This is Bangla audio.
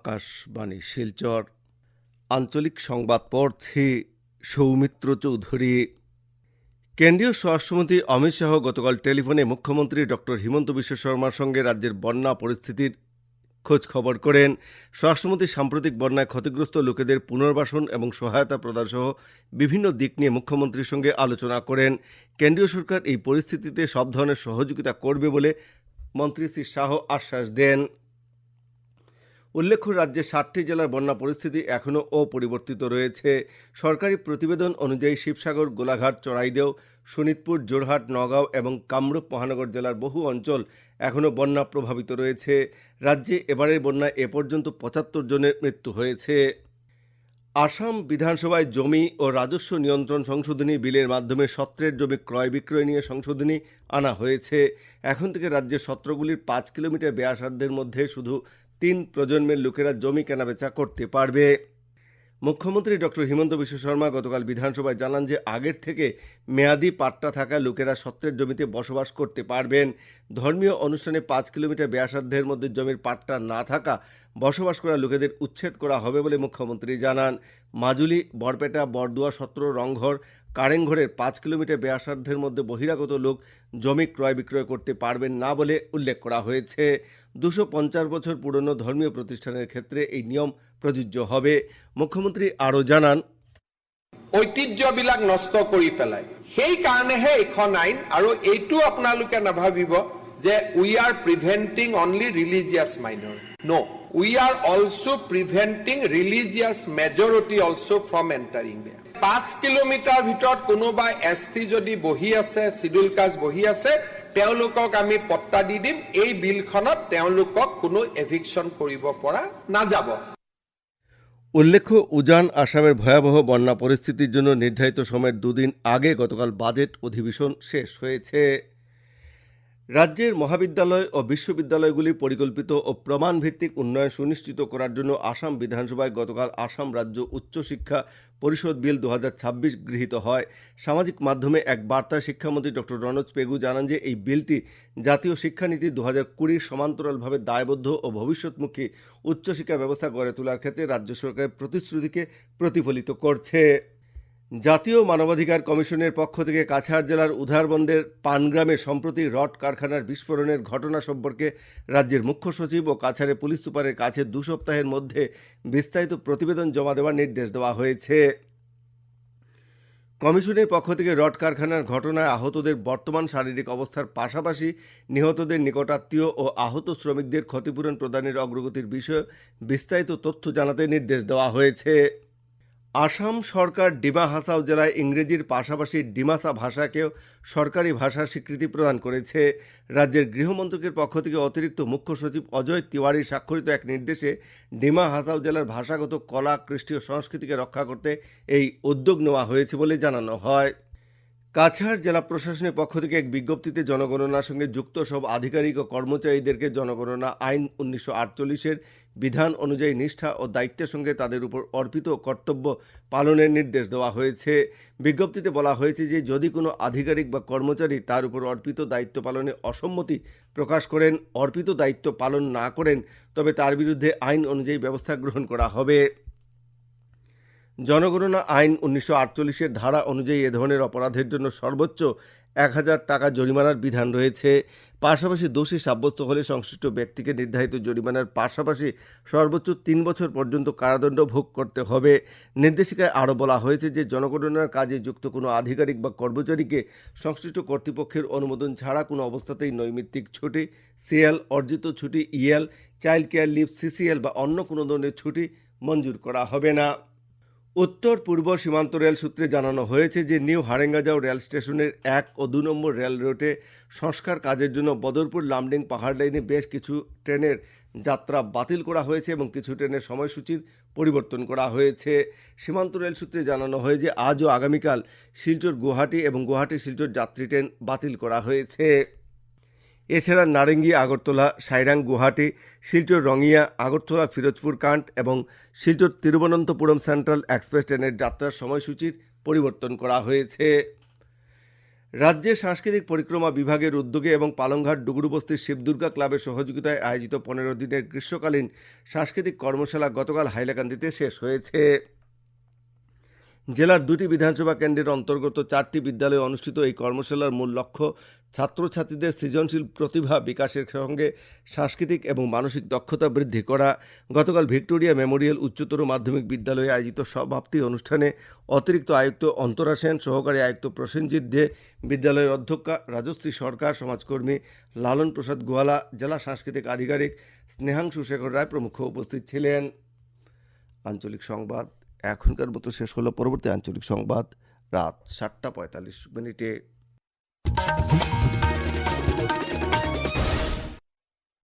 আকাশবাণী শিলচর আঞ্চলিক সংবাদ পড়ছি সৌমিত্র চৌধুরী। কেন্দ্রীয় স্বরাষ্ট্রমন্ত্রী অমিত শাহ গতকাল টেলিফোনে মুখ্যমন্ত্রী ডক্টর হিমন্ত বিশ্ব শর্মার সঙ্গে রাজ্যের বন্যা পরিস্থিতির খোঁজ খবর করেন। স্বরাষ্ট্রমন্ত্রী সাম্প্রতিক বন্যায় ক্ষতিগ্রস্ত লোকেদের পুনর্বাসন এবং সহায়তা প্রদান সহ বিভিন্ন দিক নিয়ে মুখ্যমন্ত্রীর সঙ্গে আলোচনা করেন। কেন্দ্রীয় সরকার এই পরিস্থিতিতে সব ধরনের সহযোগিতা করবে বলে মন্ত্রী শ্রী শাহ আশ্বাস দেন। উল্লেখ্য, রাজ্যের 60টি জেলার বন্যা পরিস্থিতি এখনও অপরিবর্তিত রয়েছে। সরকারি প্রতিবেদন অনুযায়ী শিবসাগর, গোলাঘাট, চড়াইদেও, শোনিতপুর, জোরহাট, নগাঁও এবং কামরূপ মহানগর জেলার বহু অঞ্চল এখনও বন্যা প্রভাবিত রয়েছে। রাজ্যে এবারের বন্যায় এ পর্যন্ত 75 জনের মৃত্যু হয়েছে। আসাম বিধানসভায় জমি ও রাজস্ব নিয়ন্ত্রণ সংশোধনী বিলের মাধ্যমে সত্রের জমি ক্রয় বিক্রয় নিয়ে সংশোধনী আনা হয়েছে। এখন থেকে রাজ্যের সত্রগুলির 5 কিলোমিটার ব্যাসার্ধের মধ্যে শুধু 3 প্রজন্মের লোকেরা জমি কেনাবেচা করতে পারবে। মুখ্যমন্ত্রী ডক্টর হিমন্ত বিশ্ব শর্মা গতকাল বিধানসভায় জানান যে আগের থেকে মেয়াদি পাট্টা থাকা লোকেরা সত্রের জমিতে বসবাস করতে পারবেন। ধর্মীয় অনুষ্ঠানে 5 কিলোমিটার ব্যাসার্ধের মধ্যে জমির পাট্টা না থাকা বসবাস করা লোকেদের উচ্ছেদ করা হবে বলে মুখ্যমন্ত্রী জানান। মাজুলি, বরপেটা, বরদুয়া সত্র, রংঘর, কারেংঘরের 5 কিলোমিটার ব্যাসার্ধের মধ্যে বহিরাগত লোক জমি ক্রয় বিক্রয় করতে পারবেন না বলে উল্লেখ করা হয়েছে। 250 বছর পুরনো ধর্মীয় প্রতিষ্ঠানের ক্ষেত্রে এই নিয়ম প্রযোজ্য হবে। মুখ্যমন্ত্রী আরও জানান, ঐতিহ্যবিলাক নষ্ট কৰি পেলায়, সেই কাৰণেহে এইখন আইন। আৰু এইটো আপোনালোকে নাভাবিব যে we are preventing only religious minor. No, we are also preventing religious majority also from entering there. 5 kilometre ভিতৰত কোনোবা এছটি যদি বহি আছে, চিডুল কাষ্ট বহি আছে, তেওঁলোকক আমি পট্টা দি দিম। এই বিলখনত তেওঁলোকক কোনো এভিকশন কৰিব পৰা নাযাব। উল্লেখ্য, উজান আসামের ভয়াবহ বন্যা পরিস্থিতির জন্য নির্ধারিত সময়ের 2 দিন আগে গতকাল বাজেট অধিবেশন শেষ হয়েছে। রাজ্যের মহাবিদ্যালয় ও বিশ্ববিদ্যালয়গুলির পরিকল্পিত ও প্রমাণভিত্তিক উন্নয়ন সুনিশ্চিত করার জন্য আসাম বিধানসভায় গতকাল আসাম রাজ্য উচ্চশিক্ষা পরিষদ বিল 2026 গৃহীত হয়। সামাজিক মাধ্যমে এক বার্তায় শিক্ষামন্ত্রী ডক্টর রনোজ পেগু জানান যে এই বিলটি জাতীয় শিক্ষানীতি 2020 সমান্তরালভাবে দায়বদ্ধ ও ভবিষ্যৎমুখী উচ্চশিক্ষা ব্যবস্থা গড়ে তোলার ক্ষেত্রে রাজ্য সরকারের প্রতিশ্রুতিকে প্রতিফলিত করছে। জাতীয় মানবাধিকার কমিশনের পক্ষ থেকে কাছাড় জেলার উধারবন্দের পানগ্রামে সম্প্রতি রড কারখানার বিস্ফোরণের ঘটনা সম্পর্কে রাজ্যের মুখ্য সচিব ও কাছাড়ের পুলিশ সুপারের কাছে 2 সপ্তাহের মধ্যে বিস্তারিত প্রতিবেদন জমা দেওয়ার নির্দেশ দেওয়া হয়েছে। কমিশনের পক্ষ থেকে রড কারখানার ঘটনায় আহতদের বর্তমান শারীরিক অবস্থার পাশাপাশি নিহতদের নিকটাত্মীয় ও আহত শ্রমিকদের ক্ষতিপূরণ প্রদানের অগ্রগতির বিষয়ে বিস্তারিত তথ্য জানাতে নির্দেশ দেওয়া হয়েছে। আসাম সরকার ডিমা হাসাও জেলায় ইংরেজির পাশাপাশি ডিমাসা ভাষাকেও সরকারি ভাষার স্বীকৃতি প্রদান করেছে। রাজ্যের গৃহমন্ত্রকের পক্ষ থেকে অতিরিক্ত মুখ্য সচিব অজয় তিওয়ারি স্বাক্ষরিত এক নির্দেশে ডিমা হাসাও জেলার ভাষাগত কলা, কৃষ্টি ও সংস্কৃতিকে রক্ষা করতে এই উদ্যোগ নেওয়া হয়েছে বলে জানানো হয়। কাছাড় জেলা প্রশাসনের পক্ষ থেকে এক বিজ্ঞপ্তিতে জনগণনার সঙ্গে যুক্ত সব আধিকারিক ও কর্মচারীদেরকে জনগণনা আইন 1948-এর বিধান অনুযায়ী নিষ্ঠা ও দায়িত্বের সঙ্গে তাদের উপর অর্পিত কর্তব্য পালনের নির্দেশ দেওয়া হয়েছে। বিজ্ঞপ্তিতে বলা হয়েছে যে যদি কোনো আধিকারিক বা কর্মচারী তার উপর অর্পিত দায়িত্ব পালনে অসম্মতি প্রকাশ করেন, অর্পিত দায়িত্ব পালন না করেন, তবে তার বিরুদ্ধে আইন অনুযায়ী ব্যবস্থা গ্রহণ করা হবে। জনগণনা আইন 1948-এর ধারা অনুযায়ী এ ধরনের অপরাধের জন্য সর্বোচ্চ 1000 টাকা জরিমানার বিধান রয়েছে। পাশাপাশি দোষী সাব্যস্ত হলে সংশ্লিষ্ট ব্যক্তিকে নির্ধারিত জরিমানার পাশাপাশি সর্বোচ্চ 3 বছর পর্যন্ত কারাদণ্ড ভোগ করতে হবে। নির্দেশিকায় আরও বলা হয়েছে যে জনগণনার কাজে যুক্ত কোনো আধিকারিক বা কর্মচারীকে সংশ্লিষ্ট কর্তৃপক্ষের অনুমোদন ছাড়া কোনো অবস্থাতেই নৈমিত্তিক ছুটি, সিএল, অর্জিত ছুটি, EL, child care leave, CCL বা অন্য কোনো ধরনের ছুটি মঞ্জুর করা হবে না। উত্তর পূর্ব সীমান্ত রেল সূত্রে জানানো হয়েছে যে নিউ হারেঙ্গাজাও রেল স্টেশনের 1 ও 2 নম্বর রেল রুটে সংস্কার কাজের জন্য বদরপুর লামডিং পাহাড় লাইনে বেশ কিছু ট্রেনের যাত্রা বাতিল করা হয়েছে এবং কিছু ট্রেনের সময়সূচির পরিবর্তন করা হয়েছে। সীমান্ত রেল সূত্রে জানানো হয় যে আজ ও আগামীকাল শিলচর গুয়াহাটি এবং গুয়াহাটি শিলচর যাত্রী ট্রেন বাতিল করা হয়েছে। এছাড়া নারেঙ্গি আগরতলা, সাইরাং গুয়াহাটি, শিলচর রঙিয়া, আগরতলা ফিরোজপুর কান্ট এবং শিলচর তিরুবনন্তপুরম সেন্ট্রাল এক্সপ্রেস ট্রেনের যাত্রার সময়সূচির পরিবর্তন করা হয়েছে। রাজ্যের সাংস্কৃতিক পরিক্রমা বিভাগের উদ্যোগে এবং পালংঘাট ডুগুরুবস্তির শিবদুর্গা ক্লাবের সহযোগিতায় আয়োজিত 15 দিনের গ্রীষ্মকালীন সাংস্কৃতিক কর্মশালা গতকাল হাইলাকান্দিতে শেষ হয়েছে। জেলার 2টি বিধানসভা কেন্দ্রের অন্তর্গত 4টি বিদ্যালয়ে অনুষ্ঠিত এই কর্মশালার মূল লক্ষ্য ছাত্রছাত্রীদের সৃজনশীল প্রতিভা বিকাশের সঙ্গে সাংস্কৃতিক এবং মানসিক দক্ষতা বৃদ্ধি করা। গতকাল ভিক্টোরিয়া মেমোরিয়াল উচ্চতর মাধ্যমিক বিদ্যালয়ে আয়োজিত সমাপ্তি অনুষ্ঠানে অতিরিক্ত আয়ুক্ত অন্তরা সেন, সহকারী আয়ুক্ত প্রসেনজিৎ দে, বিদ্যালয়ের অধ্যক্ষা রাজশ্রী সরকার, সমাজকর্মী লালন প্রসাদ গোয়ালা, জেলা সাংস্কৃতিক আধিকারিক স্নেহাংশু শেখর রায় প্রমুখ উপস্থিত ছিলেন। আঞ্চলিক সংবাদ এখনকার মতো শেষ হলো। পরবর্তী আঞ্চলিক সংবাদ রাত 7:45 মিনিটে।